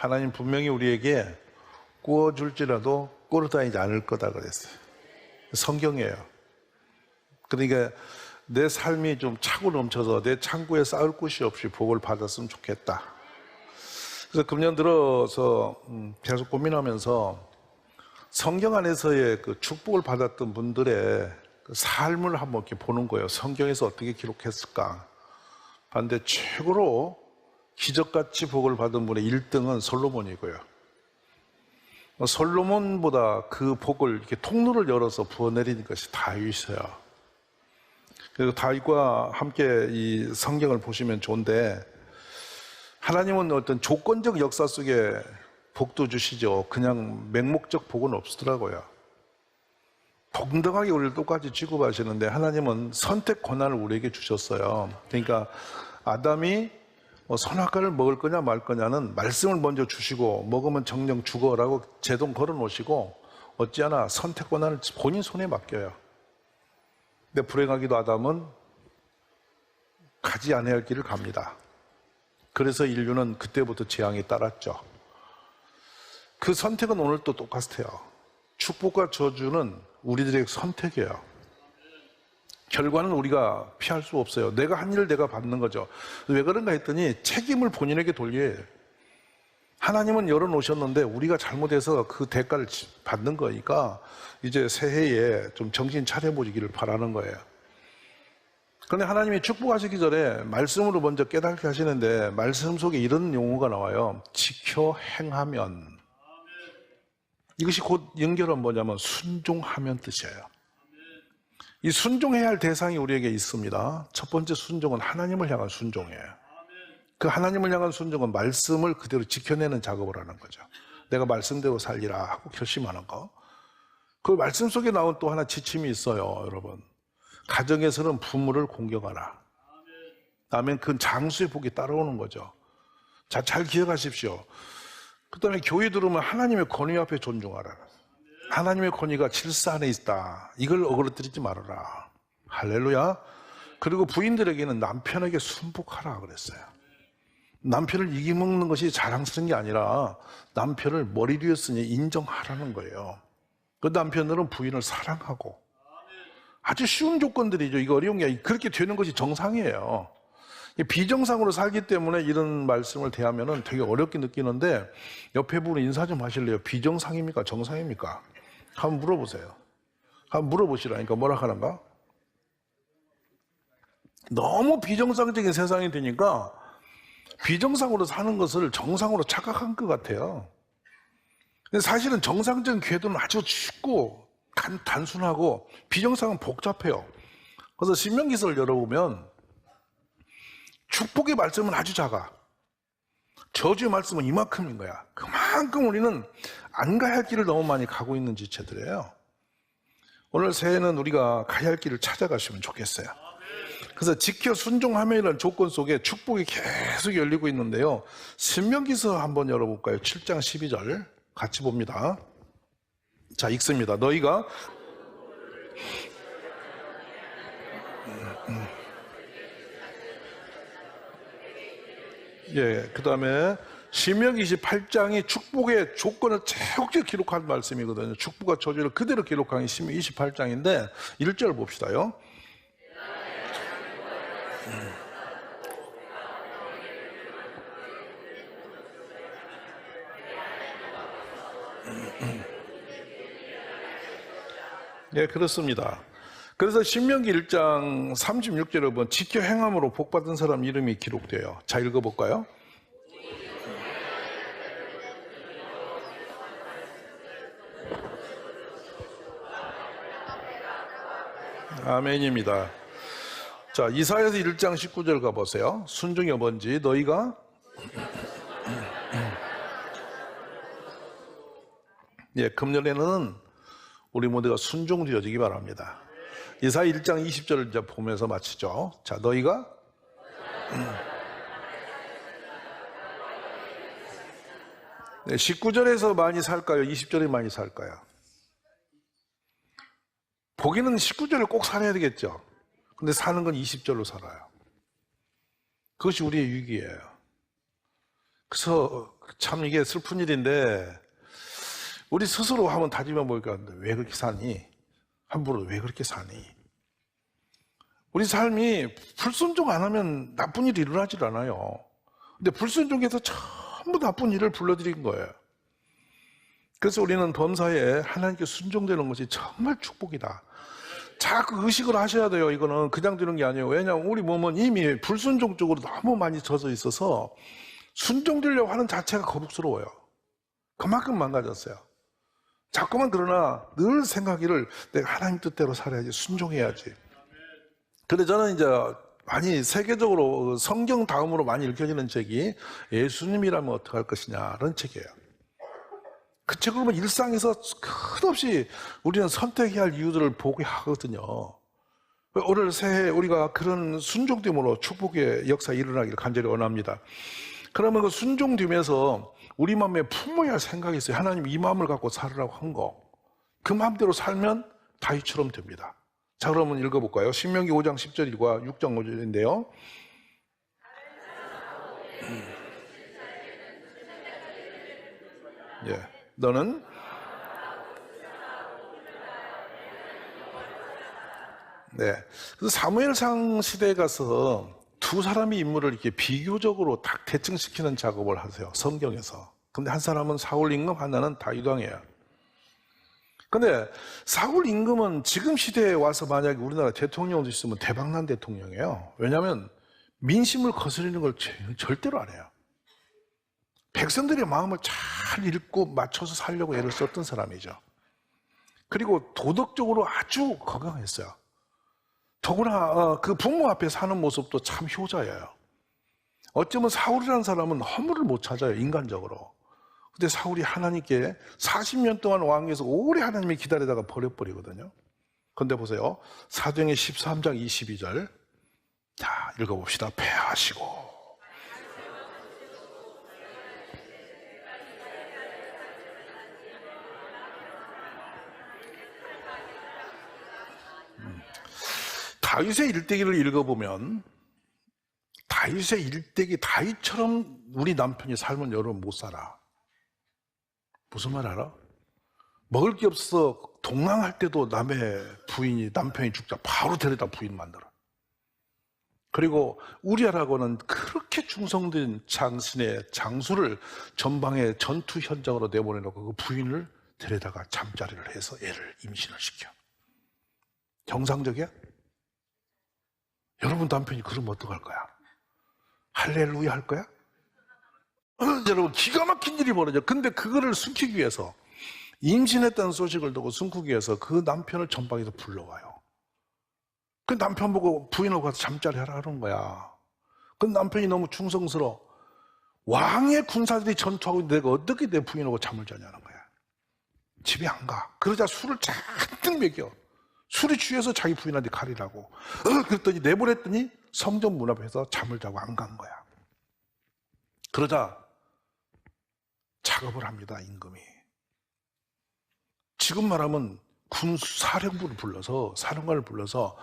하나님 분명히 우리에게 구워줄지라도 꿇어다니지 않을 거다 그랬어요. 성경이에요. 그러니까 내 삶이 좀 차고 넘쳐서 내 창고에 쌓을 곳이 없이 복을 받았으면 좋겠다. 그래서 금년 들어서 계속 고민하면서 성경 안에서의 그 축복을 받았던 분들의 그 삶을 한번 이렇게 보는 거예요. 성경에서 어떻게 기록했을까. 반대 최고로 기적같이 복을 받은 분의 1등은 솔로몬이고요. 솔로몬보다 그 복을 이렇게 통로를 열어서 부어내리는 것이 다윗이에요. 그리고 다윗과 함께 이 성경을 보시면 좋은데, 하나님은 어떤 조건적 역사 속에 복도 주시죠. 그냥 맹목적 복은 없더라고요. 동등하게 우리를 똑같이 취급하시는데 하나님은 선택 권한을 우리에게 주셨어요. 그러니까 아담이 선악과를 먹을 거냐 말 거냐는 말씀을 먼저 주시고 먹으면 정령 죽어라고 제동 걸어 놓으시고 어찌하나 선택 권한을 본인 손에 맡겨요. 근데 불행하기도 아담은 가지 않아야 할 길을 갑니다. 그래서 인류는 그때부터 재앙이 따랐죠. 그 선택은 오늘도 똑같아요. 축복과 저주는 우리들의 선택이에요. 결과는 우리가 피할 수 없어요. 내가 한 일을 내가 받는 거죠. 왜 그런가 했더니 책임을 본인에게 돌려요. 하나님은 열어놓으셨는데 우리가 잘못해서 그 대가를 받는 거니까 이제 새해에 좀 정신 차려보기를 바라는 거예요. 그런데 하나님이 축복하시기 전에 말씀으로 먼저 깨닫게 하시는데 말씀 속에 이런 용어가 나와요. 지켜 행하면. 이것이 곧 연결은 뭐냐면 순종하면 뜻이에요. 이 순종해야 할 대상이 우리에게 있습니다. 첫 번째 순종은 하나님을 향한 순종이에요. 그 하나님을 향한 순종은 말씀을 그대로 지켜내는 작업을 하는 거죠. 내가 말씀대로 살리라 하고 결심하는 거. 그 말씀 속에 나온 또 하나 지침이 있어요, 여러분. 가정에서는 부모를 공경하라. 다음엔 그 장수의 복이 따라오는 거죠. 자, 잘 기억하십시오. 그 다음에 교회 들어오면 하나님의 권위 앞에 존중하라. 하나님의 권위가 질서 안에 있다. 이걸 어그러뜨리지 말아라. 할렐루야. 그리고 부인들에게는 남편에게 순복하라 그랬어요. 남편을 이기먹는 것이 자랑스러운 게 아니라 남편을 머리 위에 쓰니 인정하라는 거예요. 그 남편들은 부인을 사랑하고. 아주 쉬운 조건들이죠. 이거 어려운 게 아니라 그렇게 되는 것이 정상이에요. 비정상으로 살기 때문에 이런 말씀을 대하면 되게 어렵게 느끼는데 옆에 분은 인사 좀 하실래요? 비정상입니까? 정상입니까? 한번 물어보세요. 한번 물어보시라니까 뭐라 하는가? 너무 비정상적인 세상이 되니까 비정상으로 사는 것을 정상으로 착각한 것 같아요. 근데 사실은 정상적인 궤도는 아주 쉽고 단순하고 비정상은 복잡해요. 그래서 신명기서를 열어보면 축복의 말씀은 아주 작아. 저주의 말씀은 이만큼인 거야. 그만큼 우리는 안 가야 할 길을 너무 많이 가고 있는 지체들이에요. 오늘 새해는 우리가 가야 할 길을 찾아가시면 좋겠어요. 그래서 지켜 순종하며라는 조건 속에 축복이 계속 열리고 있는데요. 신명기서 한번 열어볼까요? 7장 12절 같이 봅니다. 자, 읽습니다. 너희가 그 다음에 신명기 28장이 축복의 조건을 체육적으로 기록한 말씀이거든요. 축복과 저주를 그대로 기록한 게 신명기 28장인데 1절 봅시다요. 예, 그렇습니다. 그래서 신명기 1장 36절에 보면 지켜 행함으로 복받은 사람 이름이 기록돼요. 자, 읽어볼까요? 아멘입니다. 자, 이사야서 1장 19절 가보세요. 순종이 뭔지 너희가 금년에는 우리 모두가 순종되어지기 바랍니다. 이사야 1장 20절을 이제 보면서 마치죠. 자, 너희가 19절에서 많이 살까요? 20절에 많이 살까요? 보기는 19절을 꼭 살아야 되겠죠. 근데 사는 건 20절로 살아요. 그것이 우리의 위기예요. 그래서 참 이게 슬픈 일인데 우리 스스로 한번 다짐해 보니까 왜 그렇게 사니? 함부로 왜 그렇게 사니? 우리 삶이 불순종 안 하면 나쁜 일이 일어나질 않아요. 근데 불순종해서 전부 나쁜 일을 불러들인 거예요. 그래서 우리는 범사에 하나님께 순종되는 것이 정말 축복이다. 자꾸 의식을 하셔야 돼요. 이거는 그냥 되는 게 아니에요. 왜냐하면 우리 몸은 이미 불순종 쪽으로 너무 많이 젖어 있어서 순종되려고 하는 자체가 거북스러워요. 그만큼 망가졌어요. 자꾸만 그러나 늘 생각하기를 내가 하나님 뜻대로 살아야지, 순종해야지. 근데 저는 이제 많이 세계적으로 성경 다음으로 많이 읽혀지는 책이 예수님이라면 어떡할 것이냐라는 책이에요. 그 책을 보면 일상에서 끝없이 우리는 선택해야 할 이유들을 보게 하거든요. 오늘 새해 우리가 그런 순종됨으로 축복의 역사 일어나기를 간절히 원합니다. 그러면 그 순종됨에서 우리 마음에 품어야 할 생각이 있어요. 하나님 이 마음을 갖고 살으라고 한 거. 그 마음대로 살면 다윗처럼 됩니다. 자, 그러면 읽어볼까요? 신명기 5장 10절과 6장 5절인데요. 예, 너는 네. 그래서 사무엘상 시대에 가서 두 사람의 인물을 이렇게 비교적으로 딱 대칭시키는 작업을 하세요. 성경에서. 근데 한 사람은 사울 임금, 하나는 다윗 왕이에요. 근데 사울 임금은 지금 시대에 와서 만약에 우리나라 대통령도 있으면 대박난 대통령이에요. 왜냐하면 민심을 거스르는 걸 절대로 안 해요. 백성들의 마음을 잘 읽고 맞춰서 살려고 애를 썼던 사람이죠. 그리고 도덕적으로 아주 건강했어요. 더구나 그 부모 앞에 사는 모습도 참 효자예요. 어쩌면 사울이라는 사람은 허물을 못 찾아요, 인간적으로. 근데 사울이 하나님께 40년 동안 왕위에서 오래 하나님이 기다리다가 버려버리거든요. 그런데 보세요. 사도행전 13장 22절. 자, 읽어봅시다. 패하시고. 다윗의 일대기를 읽어보면 다윗의 일대기, 다윗처럼 우리 남편이 살면 여러분 못 살아. 무슨 말 알아? 먹을 게 없어 동랑할 때도 남편이 죽자 바로 데려다 부인 만들어. 그리고 우리아라고는 그렇게 충성된 장신의 장수를 전방의 전투 현장으로 내보내놓고 그 부인을 데려다가 잠자리를 해서 애를 임신을 시켜. 정상적이야? 여러분 남편이 그러면 어떡할 거야? 할렐루야 할 거야? 여러분 기가 막힌 일이 벌어져. 근데 그거를 숨기기 위해서 임신했다는 소식을 듣고 숨기기 위해서 그 남편을 전방에서 불러와요. 그 남편 보고 부인하고 가서 잠자리 하라 하는 거야. 그 남편이 너무 충성스러워. 왕의 군사들이 전투하고 있는데 내가 어떻게 내 부인하고 잠을 자냐는 거야. 집에 안 가. 그러자 술을 잔뜩 먹여. 술이 취해서 자기 부인한테 가리라고. 그랬더니 내보냈더니 성전 문 앞에서 잠을 자고 안 간 거야. 그러자 작업을 합니다, 임금이. 지금 말하면 군사령부를 불러서, 사령관을 불러서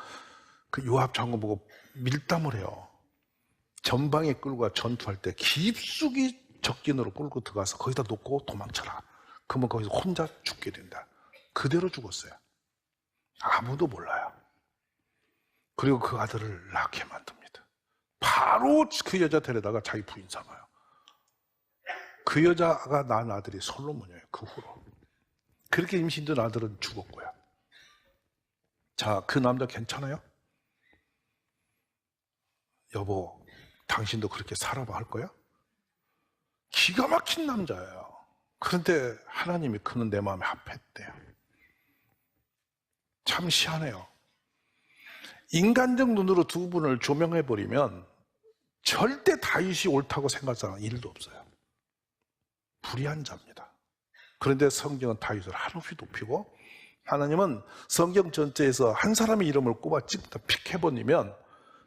그 요압 장군 보고 밀담을 해요. 전방에 끌고 전투할 때 깊숙이 적진으로 끌고 들어가서 거기다 놓고 도망쳐라. 그러면 거기서 혼자 죽게 된다. 그대로 죽었어요. 아무도 몰라요. 그리고 그 아들을 낳게 만듭니다. 바로 그 여자 데려다가 자기 부인 삼아요. 그 여자가 낳은 아들이 솔로몬이에요. 그 후로. 그렇게 임신된 아들은 죽었고요. 자, 그 남자 괜찮아요? 여보, 당신도 그렇게 살아봐 할 거야? 기가 막힌 남자예요. 그런데 하나님이 그는 내 마음에 합했대요. 참 희한해요. 인간적 눈으로 두 분을 조명해버리면 절대 다윗이 옳다고 생각하는 사람은 일도 없어요. 불의한 자입니다. 그런데 성경은 다윗을 한없이 높이고 하나님은 성경 전체에서 한 사람의 이름을 꼽아 찍다 픽 해버리면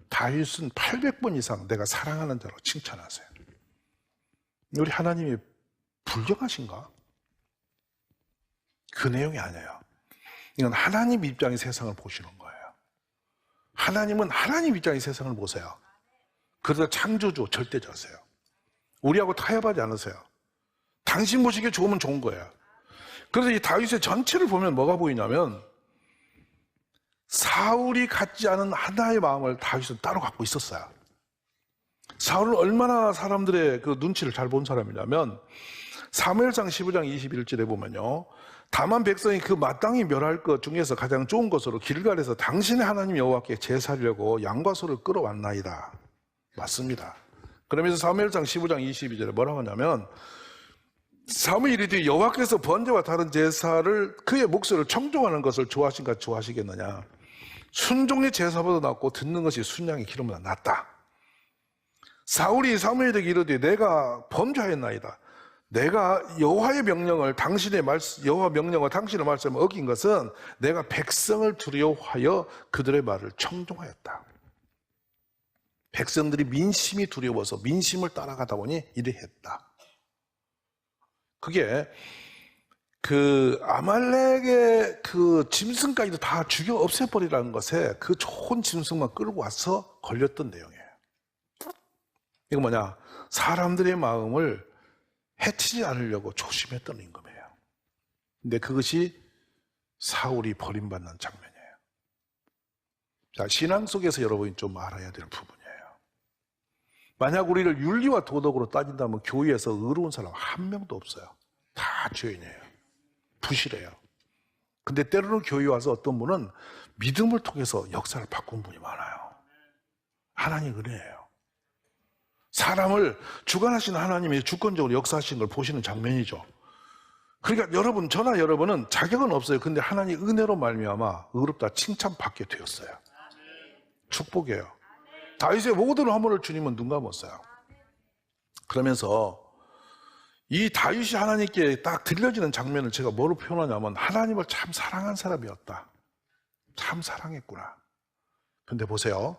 다윗은 800번 이상 내가 사랑하는 자로 칭찬하세요. 우리 하나님이 불경하신가? 그 내용이 아니에요. 이건 하나님 입장의 세상을 보시는 거예요. 하나님은 하나님 입장의 세상을 보세요. 그러다 창조주 절대자세요. 우리하고 타협하지 않으세요. 당신 보시기에 좋으면 좋은 거예요. 그래서 이 다윗의 전체를 보면 뭐가 보이냐면 사울이 갖지 않은 하나의 마음을 다윗은 따로 갖고 있었어요. 사울은 얼마나 사람들의 그 눈치를 잘 본 사람이냐면 사무엘상 15장 21절에 보면요, 다만 백성이 그 마땅히 멸할 것 중에서 가장 좋은 것으로 길갈에서 당신의 하나님 여호와께 제사하려고 양과 소를 끌어왔나이다. 맞습니다. 그러면서 사무엘상 15장 22절에 뭐라고 하냐면 사무엘이 이르되 여호와께서 번제와 다른 제사를 그의 목소리를 청종하는 것을 좋아하신가 좋아하시겠느냐. 순종의 제사보다 낫고 듣는 것이 순양의 기름보다 낫다. 사울이 사무엘에게 이르되 내가 범죄하였나이다. 내가 여호와의 명령을 여호와 명령과 당신의 말씀을 어긴 것은 내가 백성을 두려워하여 그들의 말을 청종하였다. 백성들이 민심이 두려워서 민심을 따라가다 보니 이래 했다. 그게 그 아말렉의 그 짐승까지도 다 죽여 없애버리라는 것에 그 좋은 짐승만 끌고 와서 걸렸던 내용이에요. 이거 뭐냐? 사람들의 마음을 해치지 않으려고 조심했던 임금이에요. 근데 그것이 사울이 버림받는 장면이에요. 자, 신앙 속에서 여러분이 좀 알아야 될 부분이에요. 만약 우리를 윤리와 도덕으로 따진다면 교회에서 의로운 사람 한 명도 없어요. 다 죄인이에요. 부실해요. 근데 때로는 교회에 와서 어떤 분은 믿음을 통해서 역사를 바꾼 분이 많아요. 하나님 은혜예요. 사람을 주관하시는 하나님이 주권적으로 역사하시는 걸 보시는 장면이죠. 그러니까 여러분, 저나 여러분은 자격은 없어요. 근데 하나님 은혜로 말미암아 의롭다 칭찬받게 되었어요. 축복이에요. 다윗의 모든 화물을 주님은 눈 감았어요. 그러면서 이 다윗이 하나님께 딱 들려지는 장면을 제가 뭐로 표현하냐면 하나님을 참 사랑한 사람이었다. 참 사랑했구나. 근데 보세요.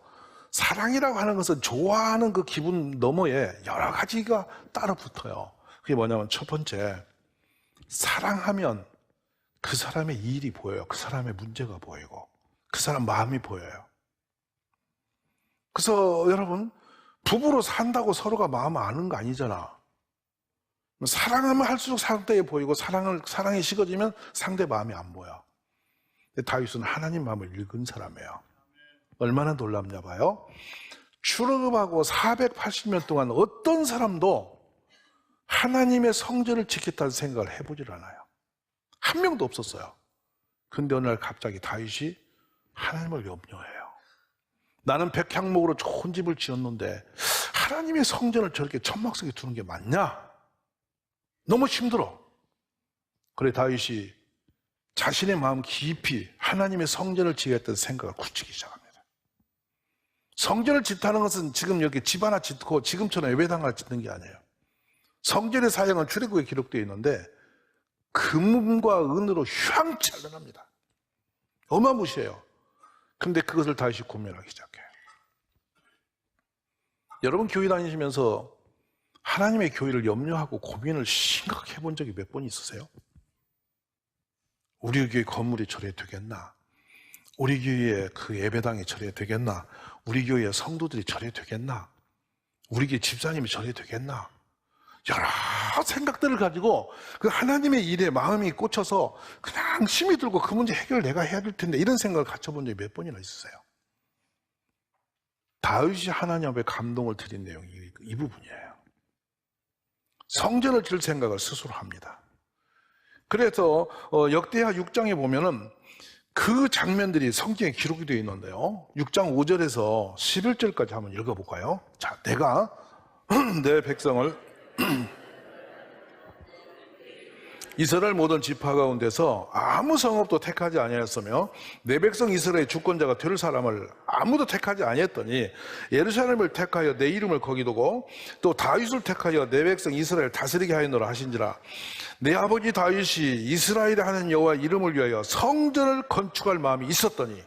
사랑이라고 하는 것은 좋아하는 그 기분 너머에 여러 가지가 따로 붙어요. 그게 뭐냐면 첫 번째, 사랑하면 그 사람의 일이 보여요. 그 사람의 문제가 보이고 그 사람 마음이 보여요. 그래서 여러분, 부부로 산다고 서로가 마음 아는 거 아니잖아. 사랑하면 할수록 상대에 보이고 사랑이 식어지면 상대 마음이 안 보여. 근데 다윗은 하나님 마음을 읽은 사람이에요. 얼마나 놀랍냐 봐요. 출애굽하고 480년 동안 어떤 사람도 하나님의 성전을 지켰다는 생각을 해보질 않아요. 한 명도 없었어요. 근데 어느 날 갑자기 다윗이 하나님을 염려해요. 나는 백향목으로 좋은 집을 지었는데 하나님의 성전을 저렇게 천막석에 두는 게 맞냐? 너무 힘들어. 그래 다윗이 자신의 마음 깊이 하나님의 성전을 지겠다는 생각을 굳히기 시작합니다. 성전을 짓다는 것은 지금 이렇게 집 하나 짓고 지금처럼 예배당 하나 짓는 게 아니에요. 성전의 사용은 출애굽에 기록되어 있는데 금과 은으로 휘황찬란합니다. 어마무시해요. 근데 그것을 다윗이 고민하기 시작해요. 여러분 교회 다니시면서 하나님의 교회를 염려하고 고민을 심각하게 해본 적이 몇 번 있으세요? 우리 교회 건물이 저래 되겠나? 우리 교회의 그 예배당이 저래 되겠나? 우리 교회의 성도들이 저래 되겠나? 우리 교회 집사님이 저래 되겠나? 여러 생각들을 가지고 그 하나님의 일에 마음이 꽂혀서 그냥 힘이 들고 그 문제 해결을 내가 해야 될 텐데 이런 생각을 갖춰본 적이 몇 번이나 있으세요? 다윗이 하나님 앞에 감동을 드린 내용이 이 부분이에요. 성전을 지을 생각을 스스로 합니다. 그래서 역대하 6장에 보면은 그 장면들이 성경에 기록이 되어 있는데요. 6장 5절에서 11절까지 한번 읽어볼까요? 자, 내가 내 백성을 이스라엘 모든 지파 가운데서 아무 성읍도 택하지 아니하였으며 내 백성 이스라엘의 주권자가 될 사람을 아무도 택하지 아니했더니 예루살렘을 택하여 내 이름을 거기 두고 또 다윗을 택하여 내 백성 이스라엘 다스리게 하였노라 하신지라. 내 아버지 다윗이 이스라엘에 하는 여호와 이름을 위하여 성전을 건축할 마음이 있었더니,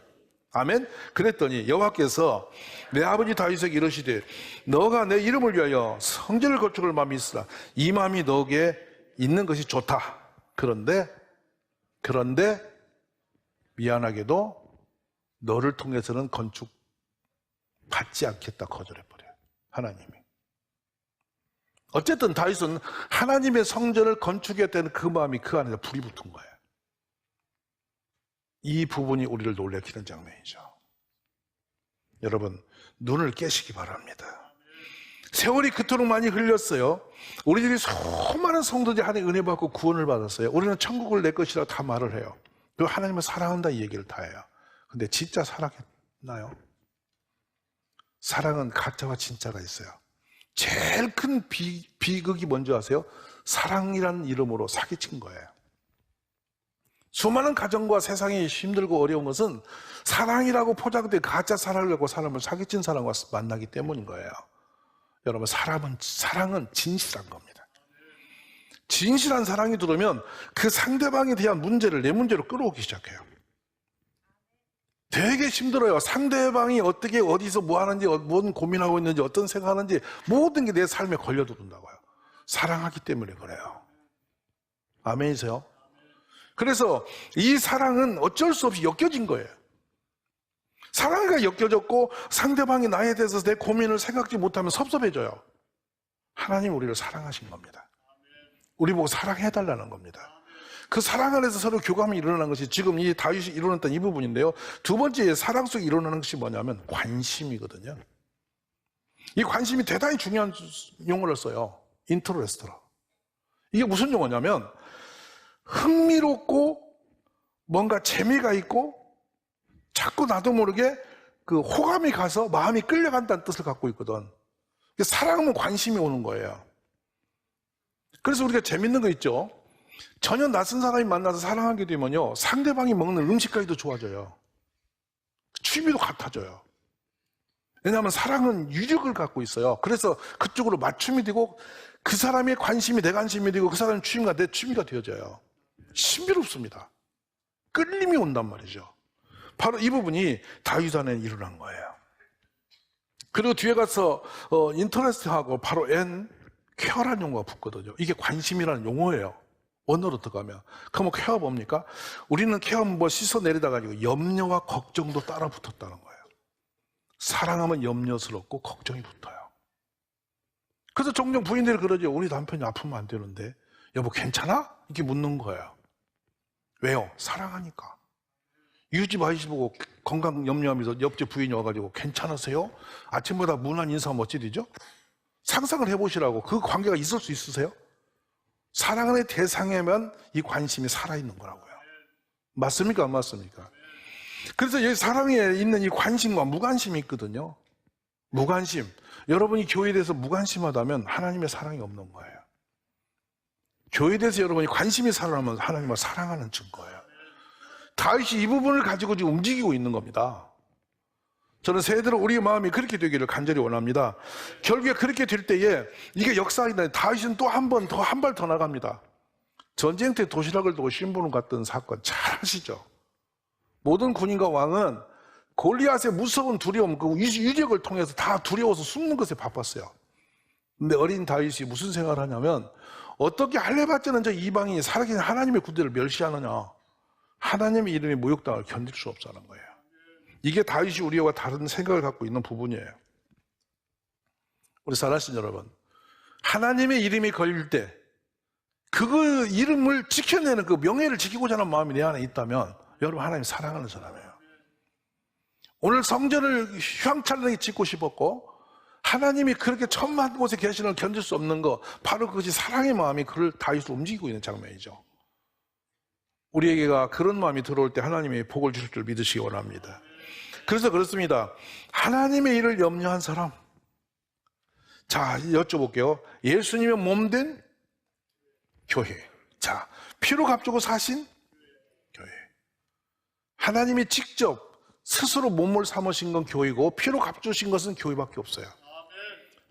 아멘. 그랬더니 여호와께서 내 아버지 다윗에게 이르시되 너가 내 이름을 위하여 성전을 건축할 마음이 있으라. 이 마음이 너에게 있는 것이 좋다. 그런데 미안하게도 너를 통해서는 건축 받지 않겠다 거절해버려요. 하나님이. 어쨌든 다윗은 하나님의 성전을 건축했다는 그 마음이 그 안에 불이 붙은 거예요. 이 부분이 우리를 놀래키는 장면이죠. 여러분, 눈을 깨시기 바랍니다. 세월이 그토록 많이 흘렸어요. 우리들이 수많은 성도들이 하나님의 은혜 받고 구원을 받았어요. 우리는 천국을 내 것이라 다 말을 해요. 그리고 하나님을 사랑한다 이 얘기를 다 해요. 근데 진짜 사랑했나요? 사랑은 가짜와 진짜가 있어요. 제일 큰 비극이 뭔지 아세요? 사랑이라는 이름으로 사기친 거예요. 수많은 가정과 세상이 힘들고 어려운 것은 사랑이라고 포장된 가짜 사랑을 갖고 사람을 사기친 사람과 만나기 때문인 거예요. 여러분, 사랑은 진실한 겁니다. 진실한 사랑이 들어오면 그 상대방에 대한 문제를 내 문제로 끌어오기 시작해요. 되게 힘들어요. 상대방이 어떻게 어디서 뭐 하는지, 뭔 고민하고 있는지, 어떤 생각하는지 모든 게 내 삶에 걸려들어온다고요. 사랑하기 때문에 그래요. 아멘이세요? 그래서 이 사랑은 어쩔 수 없이 엮여진 거예요. 사랑이 엮여졌고 상대방이 나에 대해서 내 고민을 생각지 못하면 섭섭해져요. 하나님 우리를 사랑하신 겁니다. 우리 보고 사랑해달라는 겁니다. 그 사랑 안에서 서로 교감이 일어나는 것이 지금 이 다윗이 일어났던 이 부분인데요. 두 번째 사랑 속에 일어나는 것이 뭐냐면 관심이거든요. 이 관심이 대단히 중요한 용어를 써요. 인터레스트라. 이게 무슨 용어냐면 흥미롭고 뭔가 재미가 있고 자꾸 나도 모르게 그 호감이 가서 마음이 끌려간다는 뜻을 갖고 있거든. 사랑하면 관심이 오는 거예요. 그래서 우리가 재밌는 거 있죠. 전혀 낯선 사람이 만나서 사랑하게 되면요, 상대방이 먹는 음식까지도 좋아져요. 취미도 같아져요. 왜냐하면 사랑은 유력을 갖고 있어요. 그래서 그쪽으로 맞춤이 되고 그 사람의 관심이 내 관심이 되고 그 사람의 취미가 내 취미가 되어져요. 신비롭습니다. 끌림이 온단 말이죠. 바로 이 부분이 다윗 안에 일어난 거예요. 그리고 뒤에 가서 인터레스트하고 바로 쾌어라는 용어가 붙거든요. 이게 관심이라는 용어예요. 원어로 들어가면. 그럼 쾌어 뭡니까? 우리는 쾌어 뭐 씻어내리다 가지고 염려와 걱정도 따라 붙었다는 거예요. 사랑하면 염려스럽고 걱정이 붙어요. 그래서 종종 부인들이 그러죠. 우리 남편이 아프면 안 되는데 여보 괜찮아? 이렇게 묻는 거예요. 왜요? 사랑하니까. 유지 마이씨 보고 건강 염려하면서 옆집 부인이 와가지고 괜찮으세요? 아침마다 무난 인사하면 어찌되죠? 상상을 해보시라고. 그 관계가 있을 수 있으세요? 사랑의 대상에만 이 관심이 살아있는 거라고요. 맞습니까? 안 맞습니까? 그래서 여기 사랑에 있는 이 관심과 무관심이 있거든요. 무관심. 여러분이 교회에 대해서 무관심하다면 하나님의 사랑이 없는 거예요. 교회에 대해서 여러분이 관심이 살아나면 하나님을 사랑하는 증거예요. 다윗이 이 부분을 가지고 지금 움직이고 있는 겁니다. 저는 세대로 우리의 마음이 그렇게 되기를 간절히 원합니다. 결국에 그렇게 될 때에 이게 역사이다. 다윗은 또 한 번 더, 한 발 더 나갑니다. 전쟁 때 도시락을 두고 심부름 갔던 사건 잘 아시죠? 모든 군인과 왕은 골리앗의 무서운 두려움, 그 유력을 통해서 다 두려워서 숨는 것에 바빴어요. 근데 어린 다윗이 무슨 생각을 하냐면 어떻게 할례받지는 저 이방인이 살아계신 하나님의 군대를 멸시하느냐. 하나님의 이름이 모욕당을 견딜 수 없다는 거예요. 이게 다윗이 우리와 다른 생각을 갖고 있는 부분이에요. 우리 사랑하신 여러분, 하나님의 이름이 걸릴 때 그 이름을 지켜내는 그 명예를 지키고자 하는 마음이 내 안에 있다면 여러분 하나님 사랑하는 사람이에요. 오늘 성전을 휘황찬란하게 짓고 싶었고 하나님이 그렇게 천만 곳에 계시는 걸 견딜 수 없는 거, 바로 그것이 사랑의 마음이 그를 다윗을 움직이고 있는 장면이죠. 우리에게가 그런 마음이 들어올 때 하나님이 복을 주실 줄 믿으시기 원합니다. 그래서 그렇습니다. 하나님의 일을 염려한 사람. 자, 여쭤볼게요. 예수님의 몸된 교회. 자, 피로 값주고 사신 교회. 하나님이 직접 스스로 몸을 삼으신 건 교회고 피로 값주신 것은 교회밖에 없어요.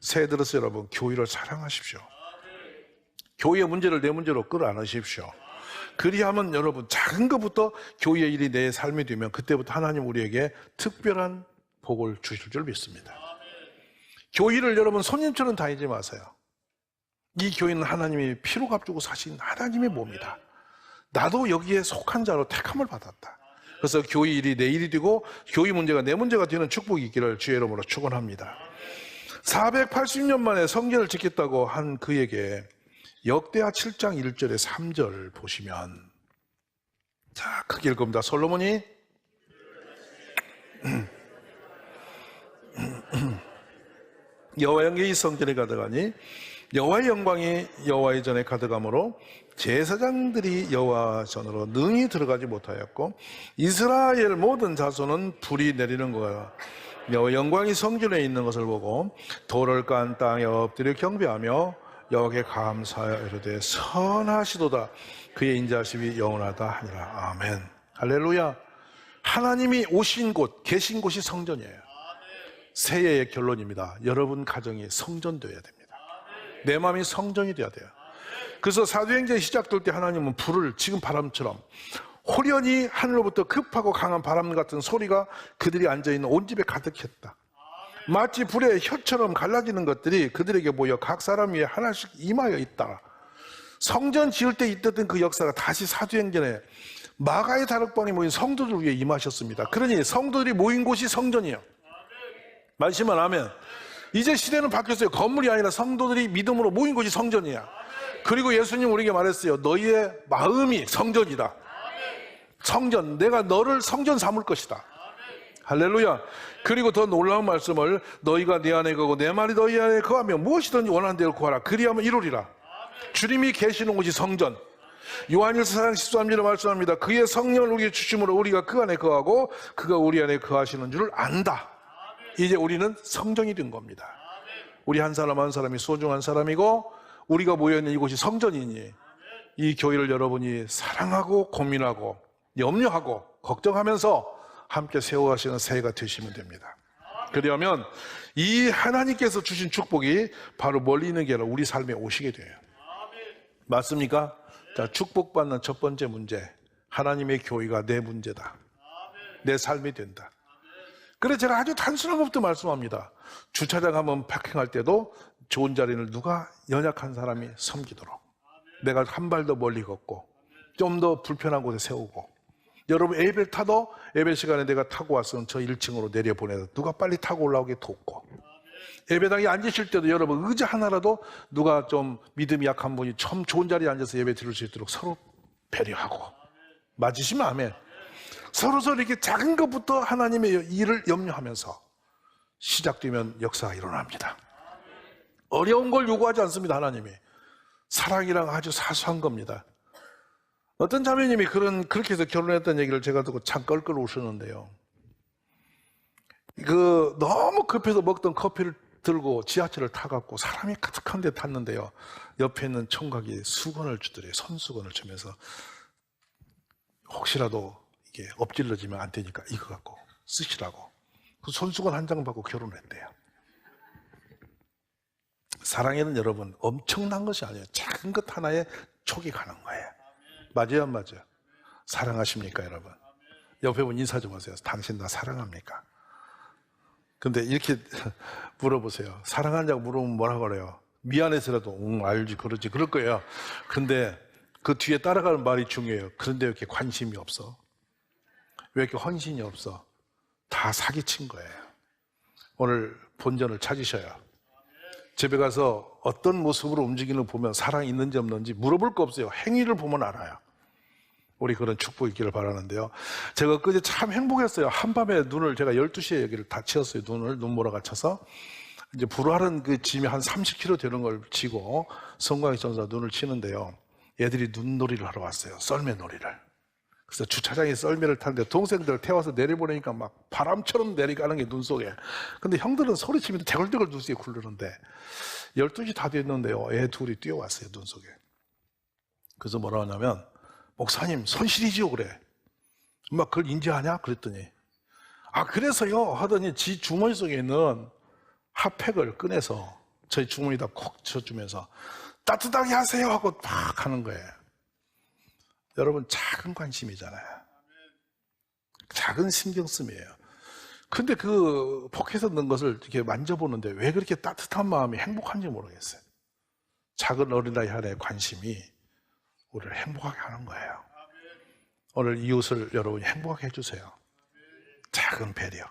새해 들어서 여러분 교회를 사랑하십시오. 교회의 문제를 내 문제로 끌어안으십시오. 그리하면 여러분 작은 것부터 교회의 일이 내 삶이 되면 그때부터 하나님 우리에게 특별한 복을 주실 줄 믿습니다. 교회를 여러분 손님처럼 다니지 마세요. 이 교회는 하나님이 피로 값주고 사신 하나님의 몸이다. 나도 여기에 속한 자로 택함을 받았다. 그래서 교회 일이 내 일이 되고 교회 문제가 내 문제가 되는 축복이 있기를 주의 이름으로 축원합니다. 480년 만에 성전을 짓겠다고 한 그에게 역대하 7장 1절에 3절 보시면, 자, 크게 읽어봅니다. 솔로몬이 여호와의 영광이 성전에 가득하니 여호와의 영광이 여호와의 전에 가득하므로 제사장들이 여호와 전으로 능히 들어가지 못하였고 이스라엘 모든 자손은 불이 내리는 거야. 여호와의 영광이 성전에 있는 것을 보고 돌을 깐 땅에 엎드려 경배하며 여호와께 감사하여 이르되 선하시도다 그의 인자하심이 영원하다 하니라. 아멘. 할렐루야. 하나님이 오신 곳, 계신 곳이 성전이에요. 새해의 결론입니다. 여러분 가정이 성전되어야 됩니다. 내 마음이 성전이 되어야 돼요. 그래서 사도행전이 시작될 때 하나님은 불을 지금 바람처럼 호련히 하늘로부터 급하고 강한 바람 같은 소리가 그들이 앉아있는 온 집에 가득했다. 마치 불의 혀처럼 갈라지는 것들이 그들에게 보여 각 사람 위에 하나씩 임하여 있다. 성전 지을 때 있었던 그 역사가 다시 사도행전에 마가의 다락방에 모인 성도들 위해 임하셨습니다. 그러니 성도들이 모인 곳이 성전이에요. 말씀만 하면 이제 시대는 바뀌었어요. 건물이 아니라 성도들이 믿음으로 모인 곳이 성전이야. 그리고 예수님 우리에게 말했어요. 너희의 마음이 성전이다. 성전, 내가 너를 성전 삼을 것이다. 할렐루야. 그리고 더 놀라운 말씀을 너희가 내 안에 거고 내 말이 너희 안에 거하며 무엇이든지 원하는 대로 구하라. 그리하면 이루리라. 주님이 계시는 곳이 성전. 요한일서 4장 13절에 말씀합니다. 그의 성령을 우리에게 주심으로 우리가 그 안에 거하고 그가 우리 안에 거하시는 줄을 안다. 이제 우리는 성전이 된 겁니다. 우리 한 사람 한 사람이 소중한 사람이고 우리가 모여있는 이곳이 성전이니 이 교회를 여러분이 사랑하고 고민하고 염려하고 걱정하면서 함께 세워가시는 새해가 되시면 됩니다. 그러면 이 하나님께서 주신 축복이 바로 멀리 있는 게 아니라 우리 삶에 오시게 돼요. 맞습니까? 자, 축복받는 첫 번째 문제, 하나님의 교회가 내 문제다. 내 삶이 된다. 그래서 제가 아주 단순한 것부터 말씀합니다. 주차장 한번 파킹할 때도 좋은 자리를 누가 연약한 사람이 섬기도록 내가 한 발 더 멀리 걷고 좀 더 불편한 곳에 세우고, 여러분 에이벨 타도 예배 시간에 내가 타고 왔으면 저 1층으로 내려보내서 누가 빨리 타고 올라오게 돕고, 예배당에 앉으실 때도 여러분 의자 하나라도 누가 좀 믿음이 약한 분이 참 좋은 자리에 앉아서 예배 드릴 수 있도록 서로 배려하고, 맞으시면 아멘. 서로 이렇게 작은 것부터 하나님의 일을 염려하면서 시작되면 역사가 일어납니다. 어려운 걸 요구하지 않습니다. 하나님이 사랑이랑 아주 사소한 겁니다. 어떤 자매님이 그렇게 해서 결혼했다는 얘기를 제가 듣고 참 껄껄 우시는데요. 너무 급해서 먹던 커피를 들고 지하철을 타갖고 사람이 가득한 데 탔는데요. 옆에 있는 총각이 수건을 주더래요. 손수건을 주면서 혹시라도 이게 엎질러지면 안 되니까 이거 갖고 쓰시라고. 그 손수건 한 장 받고 결혼했대요. 사랑에는 여러분 엄청난 것이 아니에요. 작은 것 하나에 촉이 가는 거예요. 맞아요, 안 맞아요? 사랑하십니까, 여러분? 옆에 분 인사 좀 하세요. 당신 나 사랑합니까? 근데 이렇게 물어보세요. 사랑하냐고 물어보면 뭐라고 그래요? 미안해서라도 알지, 그러지, 그럴 거예요. 근데 그 뒤에 따라가는 말이 중요해요. 그런데 왜 이렇게 관심이 없어? 왜 이렇게 헌신이 없어? 다 사기친 거예요. 오늘 본전을 찾으셔요. 집에 가서 어떤 모습으로 움직이는 걸 보면 사랑이 있는지 없는지 물어볼 거 없어요. 행위를 보면 알아요. 우리 그런 축복이 있기를 바라는데요. 제가 그제 참 행복했어요. 한밤에 눈을 제가 12시에 여기를 다 치웠어요. 눈보라가 쳐서. 이제 불화른 그 짐이 한 30kg 되는 걸 치고 성광이 전사 눈을 치는데요. 애들이 눈놀이를 하러 왔어요. 썰매놀이를. 그래서 주차장에 썰매를 타는데 동생들 태워서 내려보내니까 막 바람처럼 내려가는 게 눈 속에. 근데 형들은 소리치면서 대걸대걸 눈 속에 굴르는데 12시 다 됐는데요. 애 둘이 뛰어왔어요. 눈 속에. 그래서 뭐라 하냐면 목사님 손실이지요 그래. 막 그걸 인지하냐? 그랬더니 아 그래서요 하더니 지 주머니 속에 있는 핫팩을 꺼내서 저희 주머니에다 콕 쳐주면서 따뜻하게 하세요 하고 막 하는 거예요. 여러분 작은 관심이잖아요. 작은 신경쓰이에요. 근데 그 포켓에 넣은 것을 이렇게 만져보는데 왜 그렇게 따뜻한 마음이 행복한지 모르겠어요. 작은 어린아이 하나의 관심이 우리를 행복하게 하는 거예요. 오늘 이웃을 여러분이 행복하게 해주세요. 작은 배려,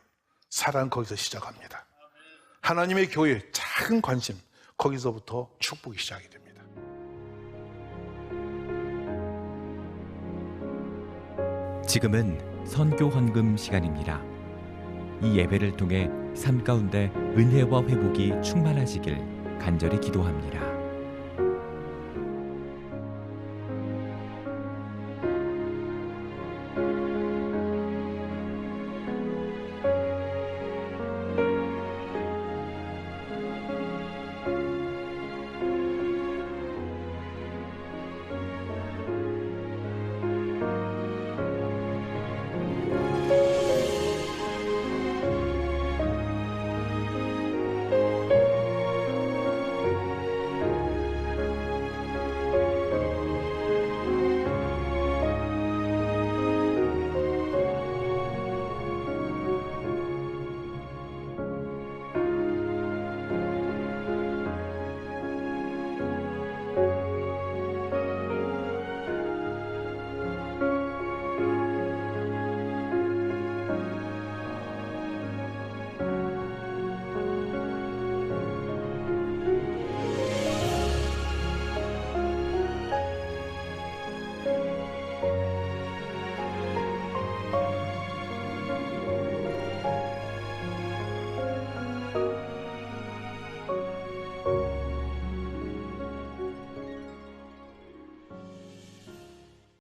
사랑 거기서 시작합니다. 하나님의 교회 작은 관심, 거기서부터 축복이 시작이 됩니다. 지금은 선교 헌금 시간입니다. 이 예배를 통해 삶 가운데 은혜와 회복이 충만하시길 간절히 기도합니다.